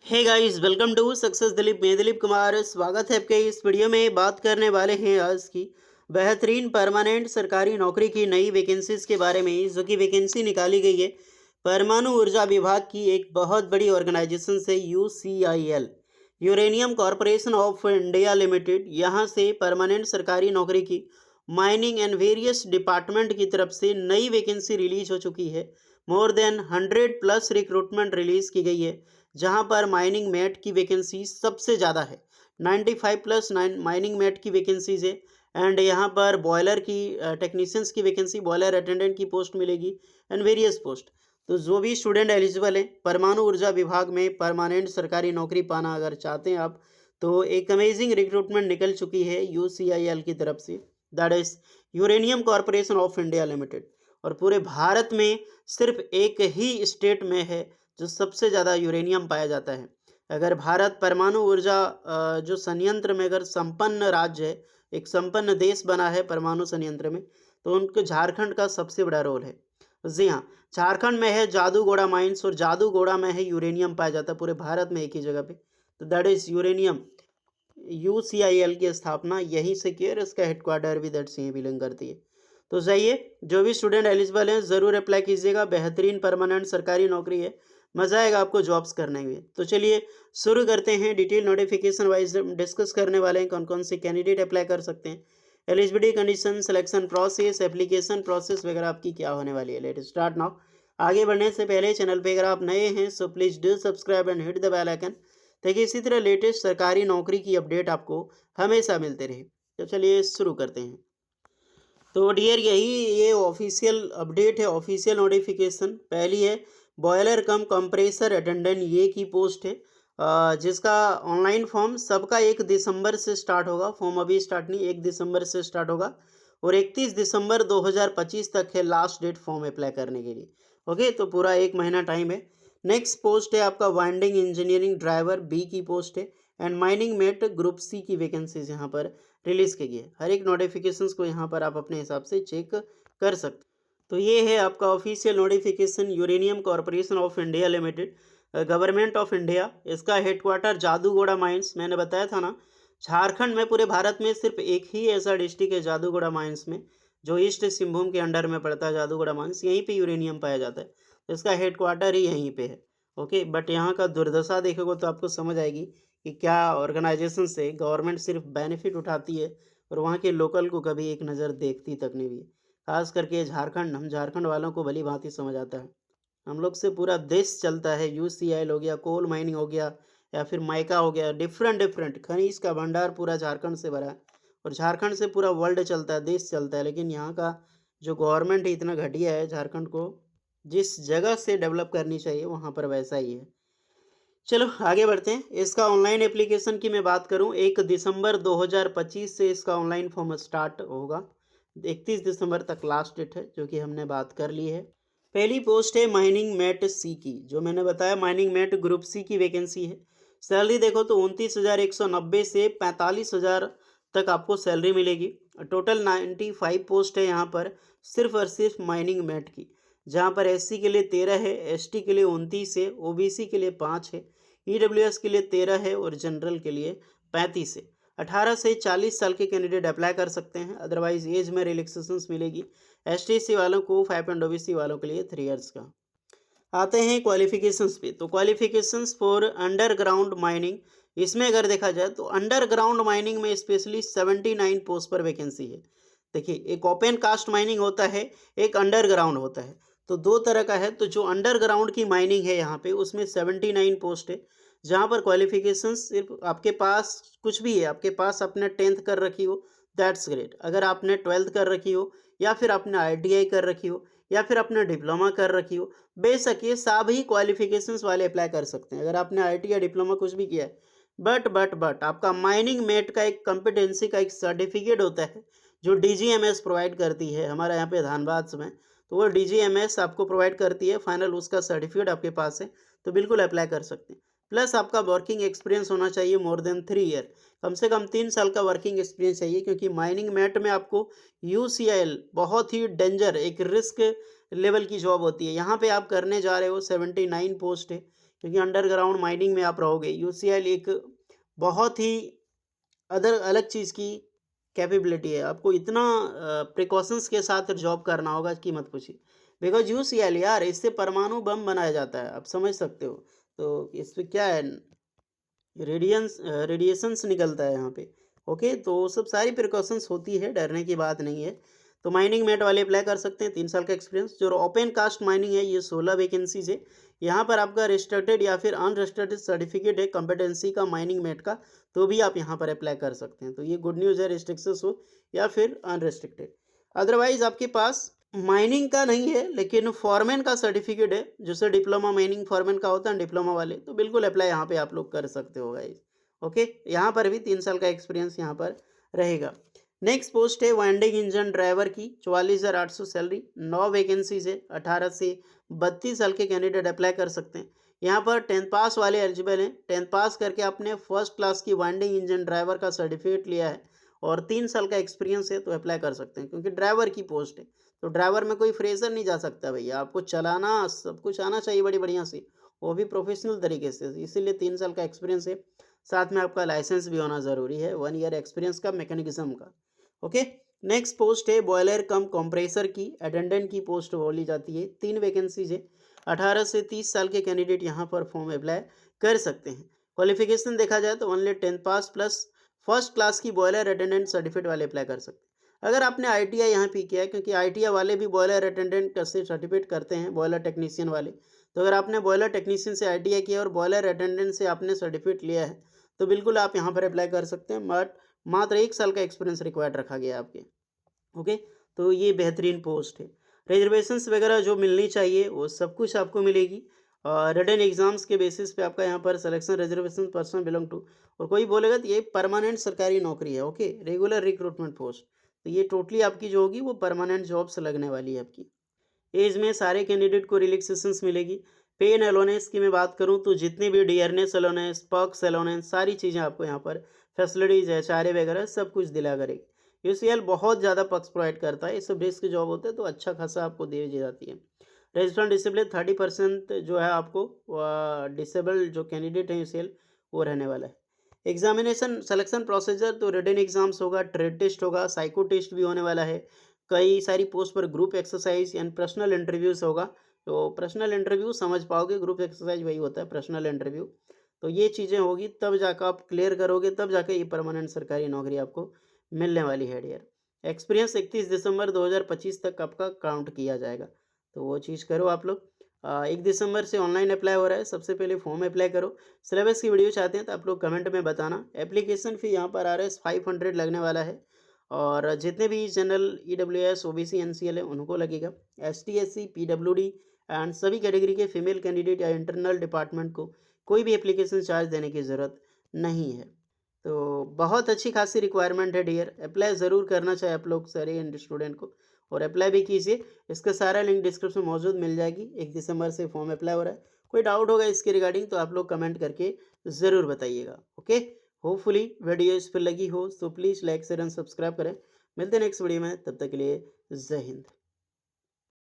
Hey guys, welcome to success Dilip. मैं दिलीप कुमार स्वागत है आपके इस वीडियो में। बात करने वाले हैं आज की बेहतरीन परमानेंट सरकारी नौकरी की नई वैकेंसीज के बारे में, जो कि वैकेंसी निकाली गई है परमाणु ऊर्जा विभाग की एक बहुत बड़ी ऑर्गेनाइजेशन से, UCIL, uranium corporation of India limited. यहाँ से परमानेंट सरकारी नौकरी की माइनिंग एंड वेरियस डिपार्टमेंट की तरफ से नई वैकेंसी रिलीज हो चुकी है। मोर देन 100+ रिक्रूटमेंट रिलीज की गई है, जहां पर माइनिंग मेट की वैकेंसी सबसे ज़्यादा है। 95+ माइनिंग मेट की वैकेंसीज है। एंड यहाँ पर बॉयलर की टेक्नीशियंस की वैकेंसी, बॉयलर अटेंडेंट की पोस्ट मिलेगी एंड वेरियस पोस्ट। तो जो भी स्टूडेंट एलिजिबल हैं परमाणु ऊर्जा विभाग में परमानेंट सरकारी नौकरी पाना अगर चाहते हैं आप, तो एक अमेजिंग रिक्रूटमेंट निकल चुकी है यूसीआईएल की तरफ से, that is uranium corporation of India limited. और पूरे भारत में सिर्फ एक ही स्टेट में है जो सबसे ज़्यादा यूरेनियम पाया जाता है। अगर भारत परमाणु ऊर्जा जो संयंत्र में अगर संपन्न राज्य है, एक संपन्न देश बना है परमाणु संयंत्र में, तो उनको झारखंड का सबसे बड़ा रोल है। जी हाँ, झारखंड में है जादूगोड़ा माइंस, और जादूगोड़ा में है यूरेनियम पाया जाता है पूरे भारत में एक ही जगह पे। तो दैट इज यूरेनियम। यूसीआईएल की स्थापना यहीं से की है और इसका हेडक्वार्टर भी दैट से ही बिलोंग करती है। तो जाइए, जो भी स्टूडेंट एलिजिबल हैं ज़रूर अप्लाई कीजिएगा। बेहतरीन परमानेंट सरकारी नौकरी है, मज़ा आएगा आपको जॉब्स करने में। तो चलिए शुरू करते हैं। डिटेल नोटिफिकेशन वाइज डिस्कस करने वाले हैं कौन कौन से कैंडिडेट अप्लाई कर सकते हैं, eligibility condition, selection process, application process वगैरह आपकी क्या होने वाली है। Let start now. आगे बढ़ने से पहले चैनल पे अगर आप नए हैं so please do subscribe and hit the bell icon, ताकि इसी तरह लेटेस्ट सरकारी नौकरी की अपडेट आपको हमेशा मिलते रहे। तो चलिए शुरू करते हैं। तो डियर, यही ये ऑफिशियल अपडेट है, ऑफिशियल नोटिफिकेशन। पहली है बॉयलर कम कंप्रेसर अटेंडेंट, ये की पोस्ट है, जिसका ऑनलाइन फॉर्म सबका 1 दिसंबर से स्टार्ट होगा। फॉर्म अभी स्टार्ट नहीं, 1 दिसंबर से स्टार्ट होगा और 31 दिसंबर 2025 तक है लास्ट डेट फॉर्म अप्लाई करने के लिए। ओके, तो पूरा 1 महीना टाइम है। नेक्स्ट पोस्ट है आपका वाइंडिंग इंजीनियरिंग ड्राइवर, बी की पोस्ट है। And mining mate group C की वैकेंसीज यहाँ पर रिलीज़ की गई है। हर एक नोटिफिकेशंस को यहाँ पर आप अपने हिसाब से चेक कर सकते। तो ये है आपका official notification, uranium corporation of India limited, government of India. इसका हेडक्वार्टर जादूगोड़ा माइंस, मैंने बताया था ना, झारखंड में पूरे भारत में सिर्फ एक ही ऐसा डिस्ट्रिक्ट है जादूगोड़ा माइंस में, जो ईस्ट सिंहभूम के अंडर में पड़ता है। जादूगोड़ा माइंस, यहीं पे यूरेनियम पाया जाता है, तो इसका हेडक्वार्टर ही यहीं पे है। ओके, बट यहाँ का दुर्दशा देखोगे तो आपको समझ आएगी कि क्या ऑर्गेनाइजेशन से गवर्नमेंट सिर्फ बेनिफिट उठाती है और वहाँ के लोकल को कभी एक नज़र देखती तक नहीं भी है। खास करके झारखंड, हम झारखंड वालों को भली भांति समझ आता है। हम लोग से पूरा देश चलता है। यूसीआईएल हो गया, कोल माइनिंग हो गया, या फिर माइका हो गया, डिफरेंट डिफरेंट खनिज का भंडार पूरा झारखंड से भरा है। और झारखंड से पूरा वर्ल्ड चलता है, देश चलता है। लेकिन यहाँ का जो गवर्नमेंट है इतना घटिया है, झारखंड को जिस जगह से डेवलप करनी चाहिए वहाँ पर वैसा ही है। चलो आगे बढ़ते हैं। इसका ऑनलाइन एप्लीकेशन की मैं बात करूं, 1 दिसंबर 2025 से इसका ऑनलाइन फॉर्म स्टार्ट होगा। 31 दिसंबर तक लास्ट डेट है, जो कि हमने बात कर ली है। पहली पोस्ट है माइनिंग मेट सी की, जो मैंने बताया माइनिंग मेट ग्रुप सी की वैकेंसी है। सैलरी देखो तो 29,190 से 45,000 तक आपको सैलरी मिलेगी। टोटल 95 पोस्ट है यहाँ पर, सिर्फ और सिर्फ माइनिंग मेट की, जहाँ पर एससी के लिए 13 है, एसटी के लिए 29 है, ओबीसी के लिए 5 है, ईडब्ल्यूएस के लिए 13 है और जनरल के लिए 35 है। 18 से 40 साल के कैंडिडेट अप्लाई कर सकते हैं, अदरवाइज एज में रिलैक्सेशंस मिलेगी। एसटीसी वालों को 5 एंड ओबीसी वालों के लिए 3 इयर्स का। आते हैं क्वालिफिकेशंस पे। तो क्वालिफिकेशंस फॉर अंडरग्राउंड माइनिंग, इसमें अगर देखा जाए तो अंडरग्राउंड माइनिंग में स्पेशली 79 पोस्ट पर वैकेंसी है। देखिए, एक ओपन कास्ट माइनिंग होता है, एक अंडरग्राउंड होता है, तो दो तरह का है। तो जो अंडरग्राउंड की माइनिंग है यहाँ पे, उसमें 79 पोस्ट है, जहाँ पर क्वालिफिकेशंस सिर्फ आपके पास कुछ भी है, आपके पास आपने 10th कर रखी हो, दैट्स ग्रेट। अगर आपने 12th कर रखी हो, या फिर आपने आईटीआई कर रखी हो, या फिर आपने डिप्लोमा कर रखी हो, बेशक ये सभी क्वालिफिकेशंस वाले अप्लाई कर सकते हैं। अगर आपने आईटी या डिप्लोमा कुछ भी किया है, बट आपका माइनिंग मेट का एक कॉम्पिटेंसी का एक सर्टिफिकेट होता है, जो डीजीएमएस प्रोवाइड करती है हमारा यहाँ पे धनबाद में। तो वो डीजीएमएस आपको प्रोवाइड करती है, फाइनल उसका सर्टिफिकेट आपके पास है, तो बिल्कुल अप्लाई कर सकते हैं। प्लस आपका वर्किंग एक्सपीरियंस होना चाहिए मोर देन 3 ईयर, कम से कम 3 साल का वर्किंग एक्सपीरियंस चाहिए, क्योंकि माइनिंग मेट में आपको यूसीआईएल बहुत ही डेंजर, एक रिस्क लेवल की जॉब होती है। यहाँ पे आप करने जा रहे हो, 79 पोस्ट है, क्योंकि अंडरग्राउंड माइनिंग में आप रहोगे। यूसीएल एक बहुत ही अलग चीज़ की कैपेबिलिटी है। आपको इतना प्रिकॉशंस के साथ जॉब करना होगा कि मत पूछिए। बिकॉज़ यूसीएल यार, इससे परमाणु बम बनाया जाता है, आप समझ सकते हो। तो इसमें क्या है, रेडिएशंस निकलता है यहाँ पे। ओके, तो वो सब सारी प्रिकॉशंस होती है, डरने की बात नहीं है। तो माइनिंग मेट वाले अप्लाई कर सकते हैं, 3 साल का एक्सपीरियंस। जो ओपन कास्ट माइनिंग है, ये 16 वैकेंसीज है। यहाँ पर आपका रिस्ट्रिक्टेड या फिर अनरिस्ट्रिक्टेड सर्टिफिकेट है कॉम्पिटेंसी का माइनिंग मेट का, तो भी आप यहाँ पर अप्लाई कर सकते हैं। तो ये गुड न्यूज़ है, रिस्ट्रिक्शंस हो या फिर अनरिस्ट्रिक्टेड। अदरवाइज आपके पास माइनिंग का नहीं है, लेकिन फॉरमैन का सर्टिफिकेट है, जैसे डिप्लोमा माइनिंग फॉरमैन का होता है डिप्लोमा वाले, तो बिल्कुल अप्लाई यहाँ पे आप लोग कर सकते हो गाइस। ओके, यहाँ पर भी 3 साल का एक्सपीरियंस यहाँ पर रहेगा। नेक्स्ट पोस्ट है वाइंडिंग इंजन ड्राइवर की, 44,800 सैलरी, 9 वैकेंसीज है, 18 से 32 साल के कैंडिडेट अप्लाई कर सकते हैं। यहाँ पर 10th पास वाले एलिजिबल हैं। 10th पास करके आपने फर्स्ट क्लास की वाइंडिंग इंजन ड्राइवर का सर्टिफिकेट लिया है और 3 साल का एक्सपीरियंस है, तो अप्लाई कर सकते हैं, क्योंकि ड्राइवर की पोस्ट है। तो ड्राइवर में कोई फ्रेशर नहीं जा सकता भैया, आपको चलाना सब कुछ आना चाहिए बड़ी बढ़िया से, वो भी प्रोफेशनल तरीके से। इसीलिए 3 साल का एक्सपीरियंस है, साथ में आपका लाइसेंस भी होना ज़रूरी है, 1 ईयर एक्सपीरियंस का मैकेनिज्म का। ओके, नेक्स्ट पोस्ट है बॉयलर कम कंप्रेसर की, अटेंडेंट की पोस्ट बोली जाती है। 3 वैकेंसीज है, 18 से 30 साल के कैंडिडेट यहाँ पर फॉर्म अप्लाई कर सकते हैं। क्वालिफिकेशन देखा जाए तो ओनली 10th पास प्लस फर्स्ट क्लास की बॉयलर अटेंडेंट सर्टिफिकेट वाले अप्लाई कर सकते हैं। अगर आपने आईटीआई यहाँ पे किया है, क्योंकि आईटीआई वाले भी बॉयलर अटेंडेंट का से सर्टिफिकेट करते हैं, बॉयलर टेक्नीशियन वाले। तो अगर आपने बॉयलर टेक्नीशियन से आईटीआई किया और बॉयलर अटेंडेंट से आपने सर्टिफिकेट लिया है, तो बिल्कुल आप यहाँ पर अप्लाई कर सकते हैं। बट मात्र 1 साल का एक्सपीरियंस रिक्वायर्ड रखा गया है आपके। ओके, तो ये बेहतरीन पोस्ट है। रिजर्वेशंस वगैरह जो मिलनी चाहिए वो सब कुछ आपको मिलेगी। और रिटन एग्जाम्स के बेसिस पे आपका यहाँ पर selection reservation person belong to, और कोई बोलेगा तो ये परमानेंट सरकारी नौकरी है। ओके, रेगुलर रिक्रूटमेंट पोस्ट, तो ये टोटली आपकी जो होगी वो परमानेंट जॉब्स लगने वाली है आपकी। एज में सारे कैंडिडेट को रिलैक्सेशंस मिलेगी। पे एंड अलोनेंस की मैं बात करूँ तो जितने भी डियरनेस अलोनेंस, पर्क्स अलोनेंस, सारी चीज़ें आपको यहाँ पर फैसिलिटीज़ है, चारे वगैरह सब कुछ दिला करेगी। यूसीएल बहुत ज़्यादा पर्क्स प्रोवाइड करता है, ये सब रिस्क जॉब होते हैं तो अच्छा खासा आपको दी जाती है। रजिस्टर्ड डिसेबल 30% जो है आपको डिसेबल जो कैंडिडेट है यूसीएल वो रहने वाला है। एग्जामिनेशन सिलेक्शन प्रोसीजर तो रिटन एग्जाम्स होगा, ट्रेड टेस्ट होगा, साइको टेस्ट भी होने वाला है। कई सारी पोस्ट पर group exercise and personal interviews होगा। तो पर्सनल इंटरव्यू समझ पाओगे, ग्रुप एक्सरसाइज वही होता है पर्सनल इंटरव्यू। तो ये चीज़ें होगी, तब जाकर आप क्लियर करोगे, तब जाकर ये परमानेंट सरकारी नौकरी आपको मिलने वाली है डियर। एक्सपीरियंस 31 दिसंबर 2025 तक आपका काउंट किया जाएगा, तो वो चीज़ करो आप लोग। 1 दिसंबर से ऑनलाइन अप्लाई हो रहा है, सबसे पहले फॉर्म अप्लाई करो। सिलेबस की वीडियो चाहते हैं तो आप लोग कमेंट में बताना। एप्लीकेशन फ़ी यहाँ पर RS 500 लगने वाला है, और जितने भी जनरल EWS OBC NCL है उनको लगेगा। ST SC PWD एंड सभी कैटेगरी के फीमेल कैंडिडेट या इंटरनल डिपार्टमेंट को कोई भी एप्लीकेशन चार्ज देने की ज़रूरत नहीं है। तो बहुत अच्छी खासी रिक्वायरमेंट है डियर, अप्लाई ज़रूर करना चाहिए आप लोग सारे स्टूडेंट को, और अप्लाई भी कीजिए। इसका सारा लिंक डिस्क्रिप्शन में मौजूद मिल जाएगी। 1 दिसंबर से फॉर्म अप्लाई हो रहा है। कोई डाउट होगा इसके रिगार्डिंग तो आप लोग कमेंट करके ज़रूर बताइएगा। ओके, होपफुली वीडियो इस पर लगी हो तो please like share and subscribe करें। मिलते हैं नेक्स्ट वीडियो में, तब तक के लिए जय हिंद।